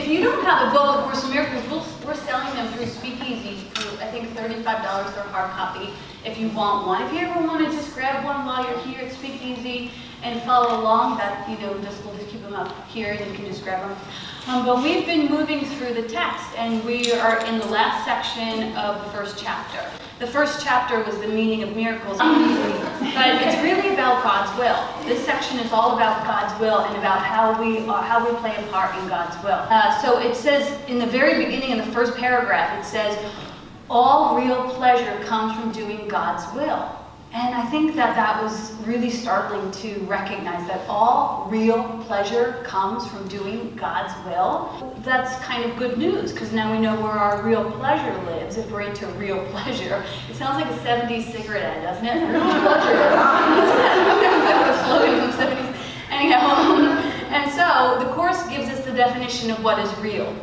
you don't have a book of Course in Miracles, we're selling them through Speakeasy for, I think, $35 for a hard copy if you want one. If you ever want to just grab one while you're here at Speakeasy and follow along, that, we'll just keep them up here and you can just grab them. But we've been moving through the text, and we are in the last section of the first chapter. The first chapter was the meaning of miracles, but it's really about God's will. This section is all about God's will and about how we play a part in God's will. So it says in the very beginning, in the first paragraph, it says, all real pleasure comes from doing God's will. And I think that was really startling to recognize that all real pleasure comes from doing God's will. That's kind of good news, because now we know where our real pleasure lives, if we're into real pleasure. It sounds like a 70s cigarette ad, doesn't it? Real pleasure. That's a slogan from the 70s. Anyhow, and so the Course gives us the definition of what is real.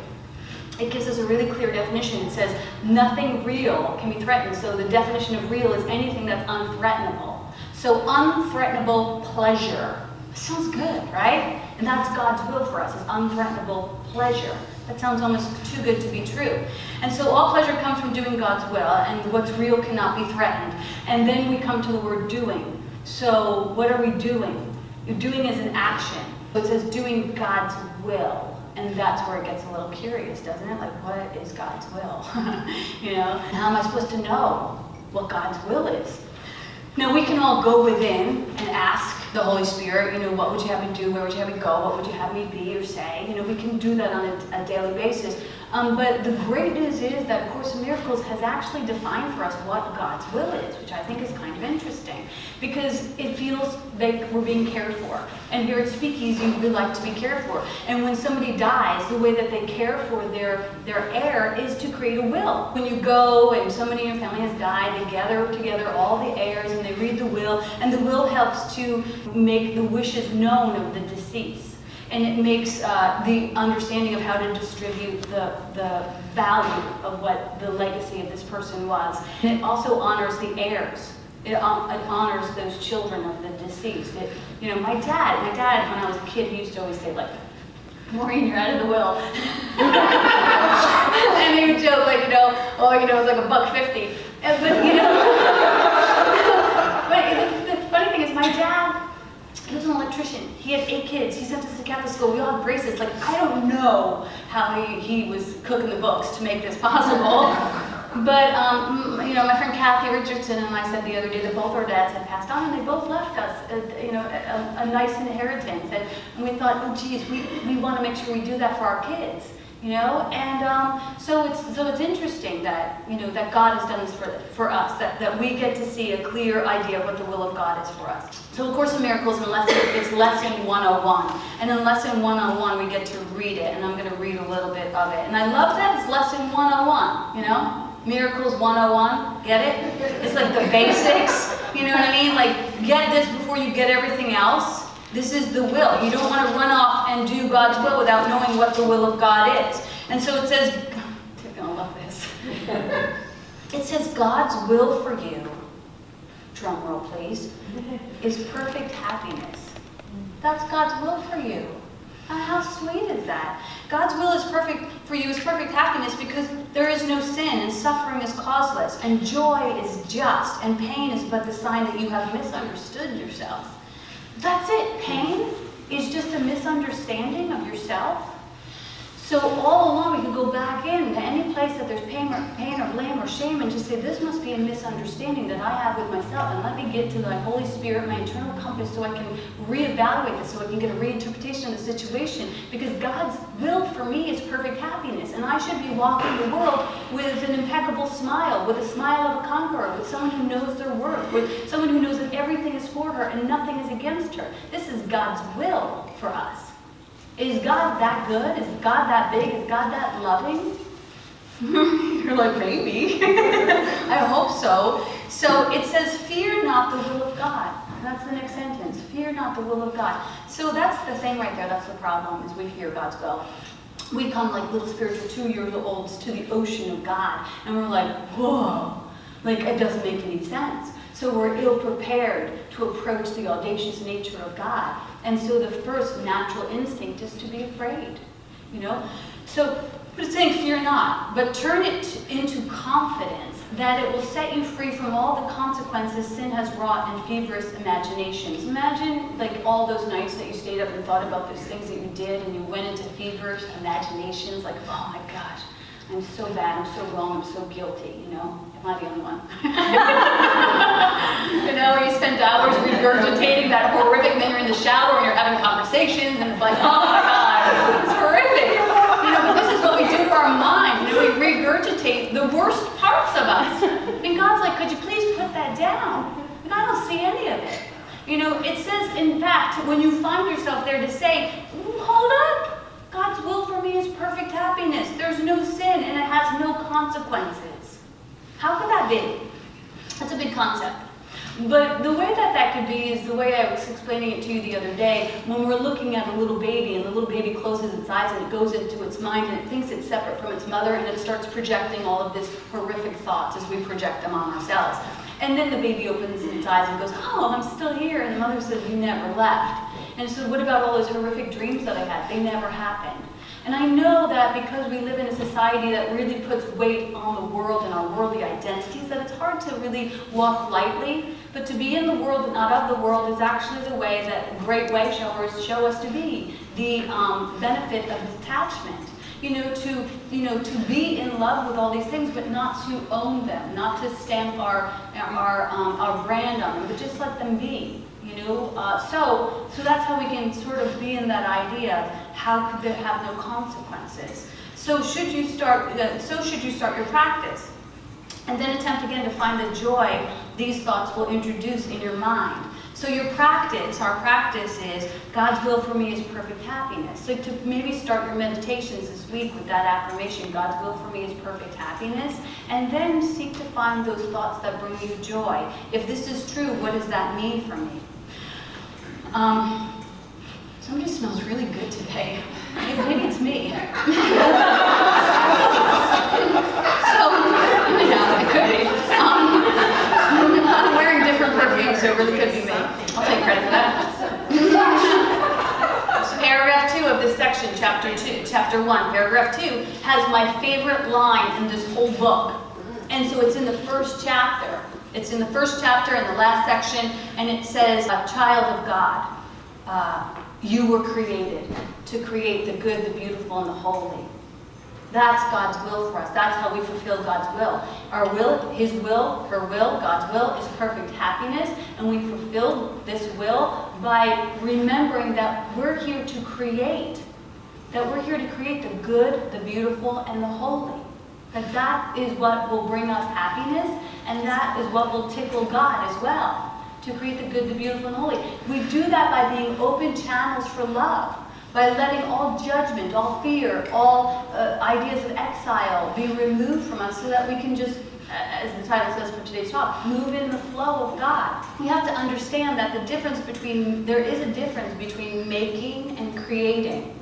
It gives us a really clear definition. It says nothing real can be threatened. So the definition of real is anything that's unthreatenable. So unthreatenable pleasure. Sounds good, right? And that's God's will for us, is unthreatenable pleasure. That sounds almost too good to be true. And so all pleasure comes from doing God's will, and what's real cannot be threatened. And then we come to the word doing. So what are we doing? Doing is an action. So it says doing God's will. And that's where it gets a little curious, doesn't it? Like, what is God's will? How am I supposed to know what God's will is? Now, we can all go within and ask the Holy Spirit, what would you have me do? Where would you have me go? What would you have me be or say? We can do that on a daily basis. But the great news is that Course in Miracles has actually defined for us what God's will is, which I think is kind of interesting, because it feels like we're being cared for. And here at Speakeasy, we like to be cared for. And when somebody dies, the way that they care for their heir is to create a will. When you go and somebody in your family has died, they gather together all the heirs and they read the will, and the will helps to make the wishes known of the deceased. And it makes the understanding of how to distribute the value of what the legacy of this person was. And it also honors the heirs. It honors those children of the deceased. My dad, when I was a kid, he used to always say, like, Maureen, you're out of the will. And he would joke, like, it's like $1.50. But the funny thing is, my dad, he was an electrician. He had 8 kids. He sent us to Catholic school. We all had braces. Like, I don't know how he was cooking the books to make this possible. But, my friend Kathy Richardson and I said the other day that both our dads had passed on, and they both left us, a nice inheritance. And we thought, oh, geez, we want to make sure we do that for our kids. And so it's interesting that that God has done this for us, that we get to see a clear idea of what the will of God is for us. So, of course, in Miracles, it's lesson 101, and in lesson 101 we get to read it, and I'm going to read a little bit of it. And I love that it's lesson 101. Miracles 101, get it? It's like the basics. You know what I mean? Like, get this before you get everything else. This is the will. You don't want to run off and do God's will without knowing what the will of God is. And so it says, you're going to love this. It says God's will for you, drum roll please, is perfect happiness. That's God's will for you. How sweet is that? God's will is perfect for you, is perfect happiness, because there is no sin, and suffering is causeless, and joy is just, and pain is but the sign that you have misunderstood yourself. That's it. Pain is just a misunderstanding of yourself. So all along we can go back in to any place that there's pain or blame or shame and just say, this must be a misunderstanding that I have with myself, and let me get to the Holy Spirit, my internal compass, so I can reevaluate this, so I can get a reinterpretation of the situation, because God's will for me is perfect happiness, and I should be walking the world with an impeccable smile, with a smile of a conqueror, with someone who knows their worth, with someone who knows that everything is for her and nothing is against her. This is God's will for us. Is God that good? Is God that big? Is God that loving? You're like, maybe. I hope so. So it says, fear not the will of God. That's the next sentence. Fear not the will of God. So that's the thing right there. That's the problem, is we fear God's will. We come like little spiritual 2-year-olds to the ocean of God, and we're like, whoa. Like, it doesn't make any sense. So we're ill-prepared to approach the audacious nature of God. And so the first natural instinct is to be afraid. you know? So, but it's saying fear not, but turn it into confidence that it will set you free from all the consequences sin has wrought in feverish imaginations. Imagine like all those nights that you stayed up and thought about those things that you did and you went into feverish imaginations like, oh my gosh, I'm so bad, I'm so wrong, I'm so guilty, you know? Am I the only one? You know, you spend hours regurgitating that horrific, then you're in the shower and you're having conversations and it's like, oh my God, it's horrific. You know, but this is what we do for our mind. You know, we regurgitate the worst parts of us. And God's like, could you please put that down? And I don't see any of it. You know, it says, in fact, when you find yourself there to say, hold up, God's will for me is perfect happiness. There's no sin and it has no consequences. How could that be? That's a big concept. But the way that that could be is the way I was explaining it to you the other day, when we're looking at a little baby and the little baby closes its eyes and it goes into its mind and it thinks it's separate from its mother and it starts projecting all of these horrific thoughts as we project them on ourselves. And then the baby opens its eyes and goes, oh, I'm still here. And the mother says, you never left. And so what about all those horrific dreams that I had? They never happened. And I know that because we live in a society that really puts weight on the world and our worldly identities, that it's hard to really walk lightly. But to be in the world and not of the world is actually the way that great way showers show us to be. The benefit of detachment. To be in love with all these things, but not to own them, not to stamp our brand on them, but just let them be. So that's how we can sort of be in that idea of how could they have no consequences. So should you start your practice, and then attempt again to find the joy these thoughts will introduce in your mind. So your practice, our practice is God's will for me is perfect happiness. So to maybe start your meditations this week with that affirmation, God's will for me is perfect happiness, and then seek to find those thoughts that bring you joy. If this is true, what does that mean for me? Somebody smells really good today. Maybe it's me. It could be. I'm wearing different perfume, so it really could be me. I'll take credit for that. So paragraph 2 of this section, chapter 1, paragraph 2, has my favorite line in this whole book. And so it's in the first chapter. It's in the first chapter in the last section, and it says, a child of God, you were created to create the good, the beautiful, and the holy. That's God's will for us. That's how we fulfill God's will. Our will, His will, her will, God's will is perfect happiness, and we fulfill this will by remembering that we're here to create. That we're here to create the good, the beautiful, and the holy. That is what will bring us happiness, and that is what will tickle God as well. To create the good, the beautiful, and the holy. We do that by being open channels for love. By letting all judgment, all fear, all ideas of exile be removed from us so that we can just, as the title says for today's talk, move in the flow of God. We have to understand that there is a difference between making and creating.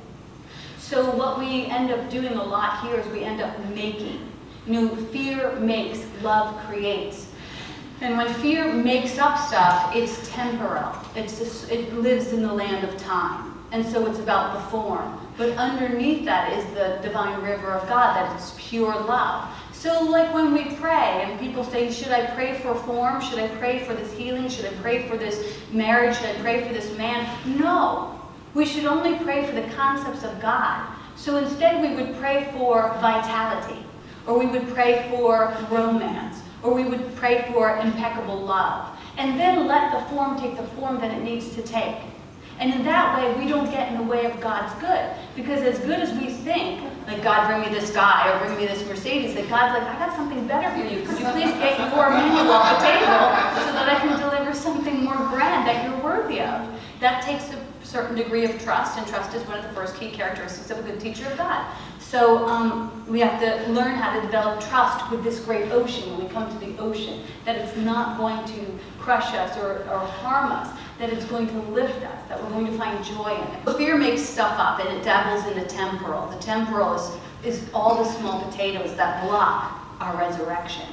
So what we end up doing a lot here is we end up making. Fear makes, love creates. And when fear makes up stuff, it's temporal. It lives in the land of time. And so it's about the form. But underneath that is the divine river of God, that is pure love. So like when we pray, and people say, should I pray for form? Should I pray for this healing? Should I pray for this marriage? Should I pray for this man? No. We should only pray for the concepts of God. So instead we would pray for vitality, or we would pray for romance, or we would pray for impeccable love. And then let the form take the form that it needs to take. And in that way, we don't get in the way of God's good. Because as good as we think, like, God, bring me this guy, or bring me this Mercedes, that God's like, I got something better for you. Could you please get your menu off the table so that I can deliver something more grand that you're worthy of? That takes a certain degree of trust, and trust is one of the first key characteristics of a good teacher of God. So we have to learn how to develop trust with this great ocean when we come to the ocean, that it's not going to crush us or harm us, that it's going to lift us, that we're going to find joy in it. Fear makes stuff up, and it dabbles in the temporal. The temporal is all the small potatoes that block our resurrection.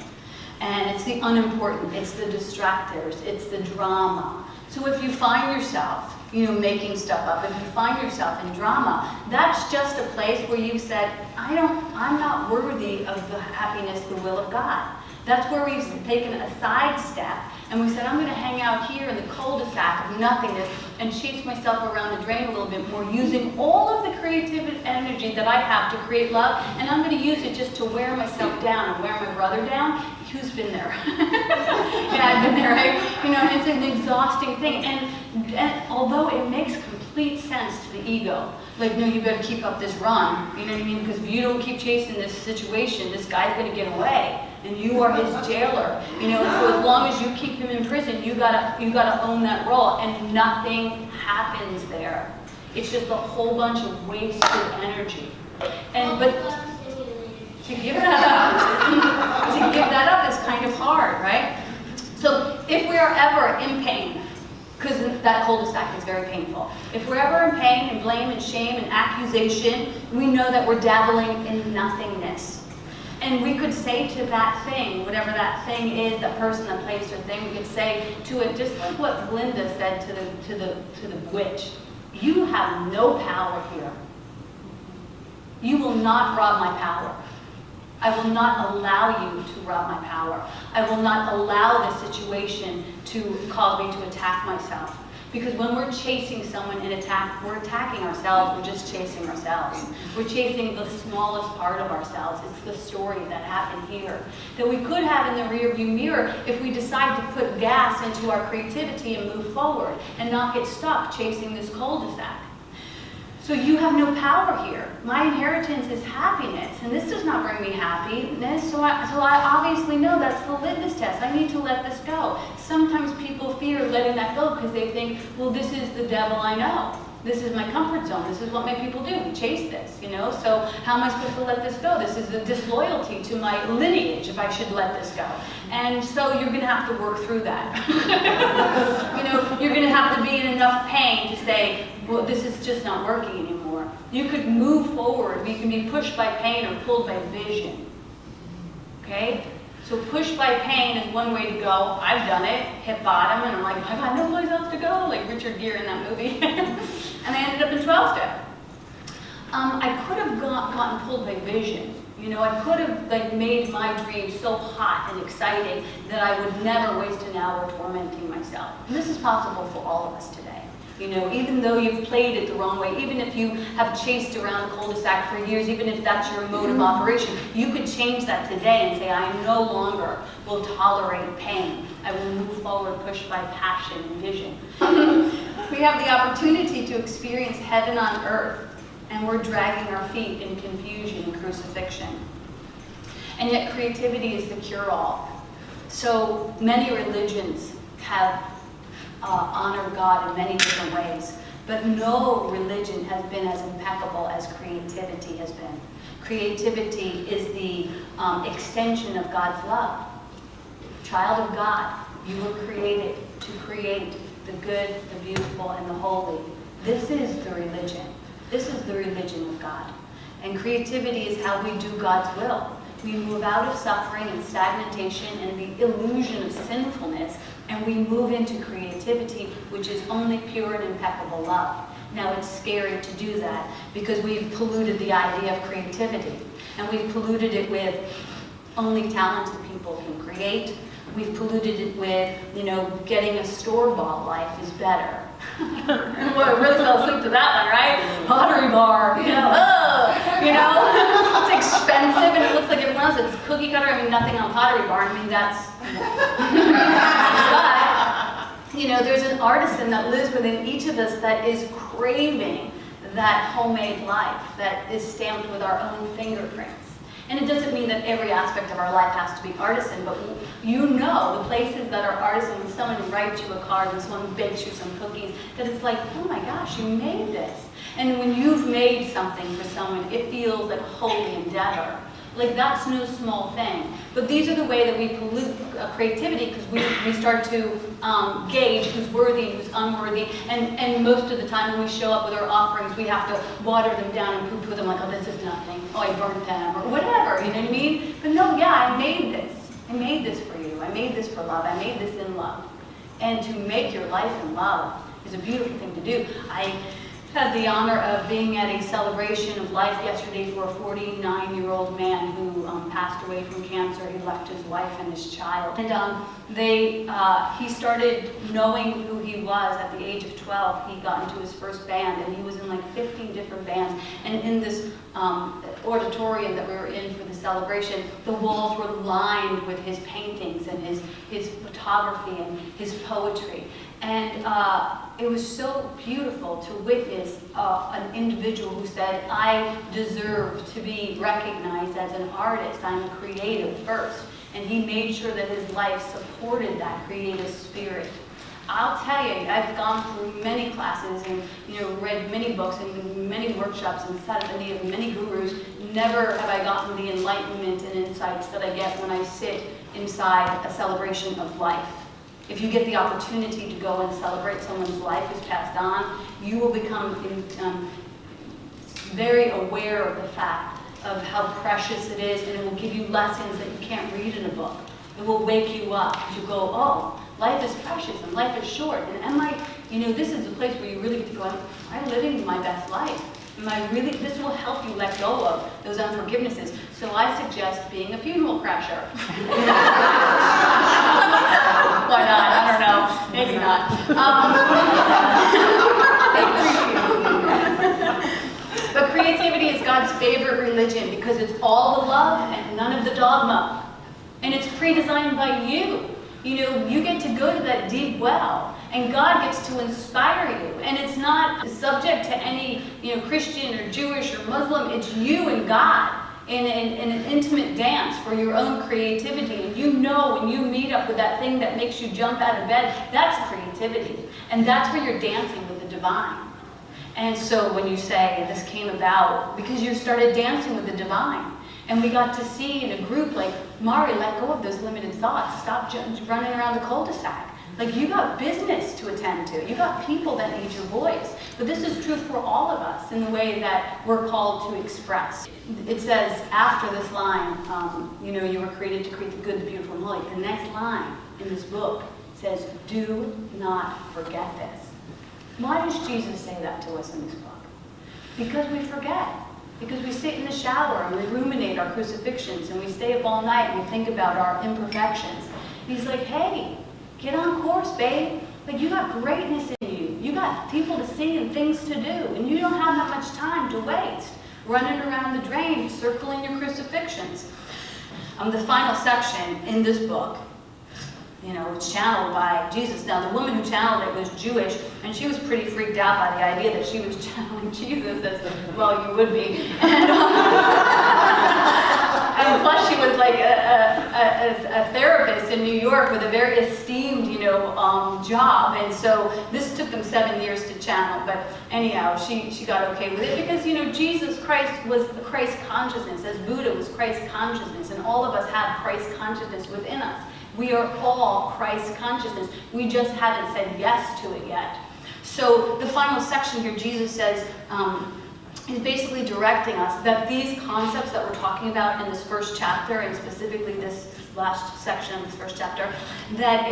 And it's the unimportant, it's the distractors, it's the drama. So if you find yourself, making stuff up, if you find yourself in drama, that's just a place where you've said, I'm not worthy of the happiness, the will of God. That's where we've taken a sidestep and we said, I'm going to hang out here in the cul-de-sac of nothingness and chase myself around the drain a little bit more, using all of the creative energy that I have to create love, and I'm going to use it just to wear myself down and wear my brother down. Who's been there? Yeah, I've been there, right? It's an exhausting thing. And although it makes complete sense to the ego, like, no, you better keep up this run, you know what I mean? Because if you don't keep chasing this situation, this guy's going to get away, and you are his jailer, And so as long as you keep him in prison, you gotta own that role, and nothing happens there. It's just a whole bunch of wasted energy. But to give that up is kind of hard, right? So if we are ever in pain, because that cul-de-sac is very painful. If we're ever in pain and blame and shame and accusation, we know that we're dabbling in nothingness. And we could say to that thing, whatever that thing is, that person, that place, or thing, we could say to it, just like what Linda said to the witch, you have no power here. You will not rob my power. I will not allow you to rob my power. I will not allow this situation to cause me to attack myself. Because when we're chasing someone in attack, we're attacking ourselves, we're just chasing ourselves. We're chasing the smallest part of ourselves. It's the story that happened here, that we could have in the rearview mirror if we decide to put gas into our creativity and move forward and not get stuck chasing this cul-de-sac. So you have no power here. My inheritance is happiness, and this does not bring me happiness, so I obviously know that's the litmus test. I need to let this go. Sometimes people fear letting that go because they think, well, this is the devil I know. This is my comfort zone. This is what my people do. We chase this, So how am I supposed to let this go? This is a disloyalty to my lineage if I should let this go. And so you're going to have to work through that. You're going to have to be in enough pain to say, well, this is just not working anymore. You could move forward. You can be pushed by pain or pulled by vision. Okay? So pushed by pain is one way to go. I've done it, hit bottom, and I'm like, I got no place else to go, like Richard Gere in that movie. And I ended up in 12-step. I could have gotten pulled by vision. I could have made my dream so hot and exciting that I would never waste an hour tormenting myself. And this is possible for all of us today. Even though you've played it the wrong way, even if you have chased around the cul-de-sac for years, even if that's your mode of operation, you could change that today and say, I no longer will tolerate pain. I will move forward pushed by passion and vision. We have the opportunity to experience heaven on earth, and we're dragging our feet in confusion and crucifixion. And yet creativity is the cure-all. So many religions have honored God in many different ways, but no religion has been as impeccable as creativity has been. Creativity is the extension of God's love. Child of God, you were created to create the good, the beautiful, and the holy. This is the religion. This is the religion of God. And creativity is how we do God's will. We move out of suffering and stagnation and the illusion of sinfulness, and we move into creativity, which is only pure and impeccable love. Now, it's scary to do that because we've polluted the idea of creativity, and we've polluted it with only talented people can create. We've polluted it with, getting a store-bought life is better. Well, really fell asleep to that one, right? Pottery bar, it's expensive and it looks like everyone else. It's cookie cutter. I mean, nothing on Pottery Barn. I mean, that's. But there's an artisan that lives within each of us that is craving that homemade life that is stamped with our own fingerprints. And it doesn't mean that every aspect of our life has to be artisan, but the places that are artisan, when someone writes you a card, when someone bakes you some cookies, that it's like, oh my gosh, you made this. And when you've made something for someone, it feels like a holy endeavor. Like, that's no small thing. But these are the way that we pollute creativity, because we start to gauge who's worthy and who's unworthy. And most of the time when we show up with our offerings, we have to water them down and poo-poo them like, oh, this is nothing. Oh, I burned them, or whatever, you know what I mean? But no, yeah, I made this. I made this for you. I made this for love. I made this in love. And to make your life in love, is a beautiful thing to do. I had the honor of being at a celebration of life yesterday for a 49-year-old man who passed away from cancer. He left his wife and his child. And he started knowing who he was at the age of 12. He got into his first band, and he was in like 15 different bands. And in this auditorium that we were in for the celebration, the walls were lined with his paintings and his photography and his poetry. And it was so beautiful to witness an individual who said, I deserve to be recognized as an artist. I'm a creative first. And he made sure that his life supported that creative spirit. I'll tell you, I've gone through many classes and read many books and many workshops and sat at the knee of many gurus. Never have I gotten the enlightenment and insights that I get when I sit inside a celebration of life. If you get the opportunity to go and celebrate someone's life who's passed on, you will become very aware of the fact of how precious it is, and it will give you lessons that you can't read in a book. It will wake you up. You go, oh, life is precious and life is short. And am I, this is the place where you really get to go, am I living my best life? Am I really, this will help you let go of those unforgivenesses. So I suggest being a funeral crasher. Why not? I don't know. Maybe not. But creativity is God's favorite religion because it's all the love and none of the dogma. And it's pre-designed by you. You get to go to that deep well, and God gets to inspire you. And it's not subject to any, Christian or Jewish or Muslim. It's you and God in an intimate dance for your own creativity. And when you meet up with that thing that makes you jump out of bed, that's creativity. And that's where you're dancing with the divine. And so when you say this came about because you started dancing with the divine, and we got to see in a group like, Mari, let go of those limited thoughts. Stop running around the cul-de-sac. Like, you got business to attend to. You got people that need your voice. But this is true for all of us in the way that we're called to express. It says after this line, you were created to create the good, the beautiful, and the holy. The next line in this book says, do not forget this. Why does Jesus say that to us in this book? Because we forget. Because we sit in the shower and we ruminate our crucifixions and we stay up all night and we think about our imperfections. And he's like, hey, get on course, babe. Like, you got greatness in you. You got people to see and things to do. And you don't have that much time to waste running around the drain, circling your crucifixions. The final section in this book, it's channeled by Jesus. Now, the woman who channeled it was Jewish, and she was pretty freaked out by the idea that she was channeling Jesus, as well you would be. And plus, she was like a therapist in New York with a very esteemed, job. And so this took them 7 years to channel. But anyhow, she got okay with it because, Jesus Christ was the Christ consciousness, as Buddha was Christ consciousness, and all of us have Christ consciousness within us. We are all Christ consciousness. We just haven't said yes to it yet. So the final section here, Jesus says, is basically directing us that these concepts that we're talking about in this first chapter, and specifically this last section of this first chapter, that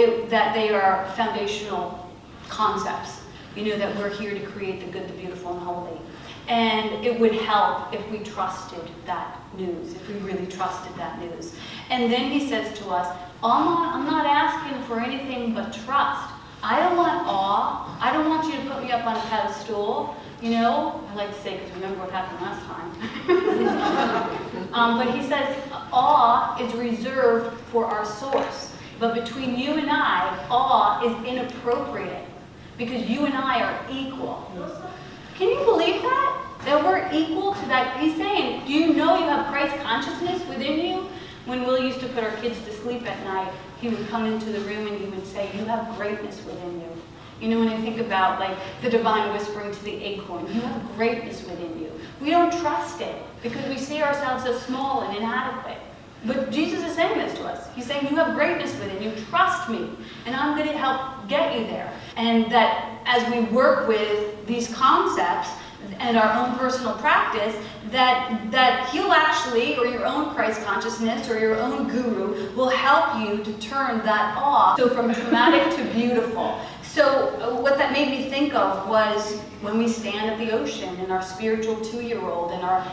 they are foundational concepts. That we're here to create the good, the beautiful, and holy. And it would help if we trusted that news, if we really trusted that news. And then he says to us, I'm not asking for anything but trust. I don't want awe. I don't want you to put me up on a pedestal. I like to say, because remember what happened last time. But he says, awe is reserved for our source. But between you and I, awe is inappropriate. Because you and I are equal. Can you believe that? That we're equal to that? He's saying, do you know you have Christ consciousness within you? When Will used to put our kids to sleep at night, he would come into the room and he would say, you have greatness within you. When I think about like the divine whispering to the acorn, you have greatness within you. We don't trust it because we see ourselves as small and inadequate. But Jesus is saying this to us. He's saying, you have greatness within you. Trust me, and I'm going to help get you there. And that as we work with these concepts and our own personal practice, that he'll actually, or your own Christ consciousness or your own guru, will help you to turn that off. So from traumatic to beautiful, So what that made me think of was when we stand at the ocean in our spiritual 2-year-old and our,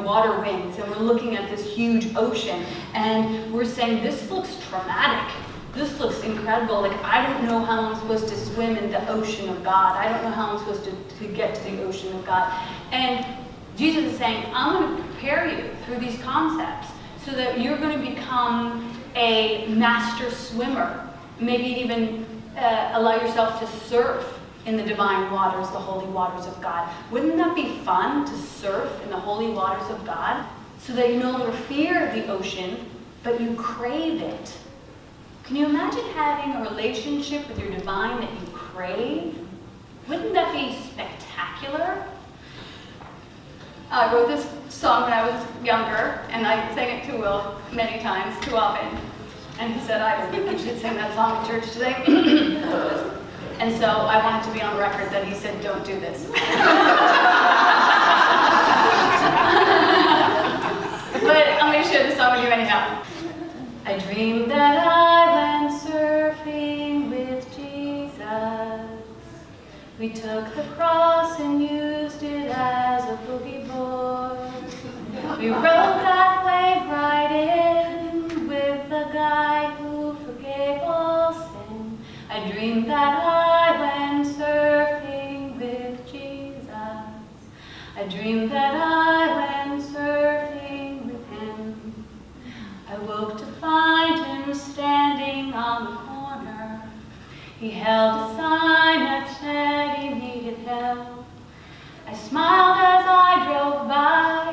water wings, and we're looking at this huge ocean, and we're saying, this looks traumatic. This looks incredible. Like, I don't know how I'm supposed to swim in the ocean of God. I don't know how I'm supposed to get to the ocean of God. And Jesus is saying, I'm going to prepare you through these concepts so that you're going to become a master swimmer. Maybe even allow yourself to surf in the divine waters, the holy waters of God. Wouldn't that be fun, to surf in the holy waters of God? So that you no longer fear the ocean, but you crave it. Can you imagine having a relationship with your divine that you crave? Wouldn't that be spectacular? I wrote this song when I was younger, and I sang it to Will many times, too often. And he said, I don't think you should sing that song in church today. And so I wanted to be on record that he said, don't do this. But I'm going to share this song with you anyhow. I dreamed that I went surfing with Jesus. We took the cross and used it as a boogie board. We rode that wave right in with the guy who forgave all sin. I dreamed that I went surfing with Jesus. I dreamed that I went surfing with him. I woke to find him standing on the corner. He held a sign that said he needed help. I smiled as I drove by,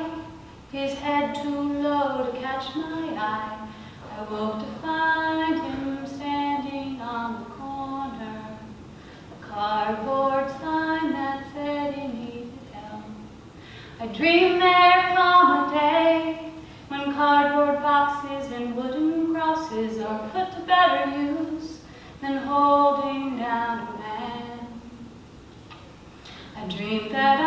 his head too low to catch my eye. I woke to find him standing on the corner, a cardboard sign that said he needed help. I dreamed there'd come a day when cardboard boxes and wooden crosses are put to better use than holding down a man. I dreamed that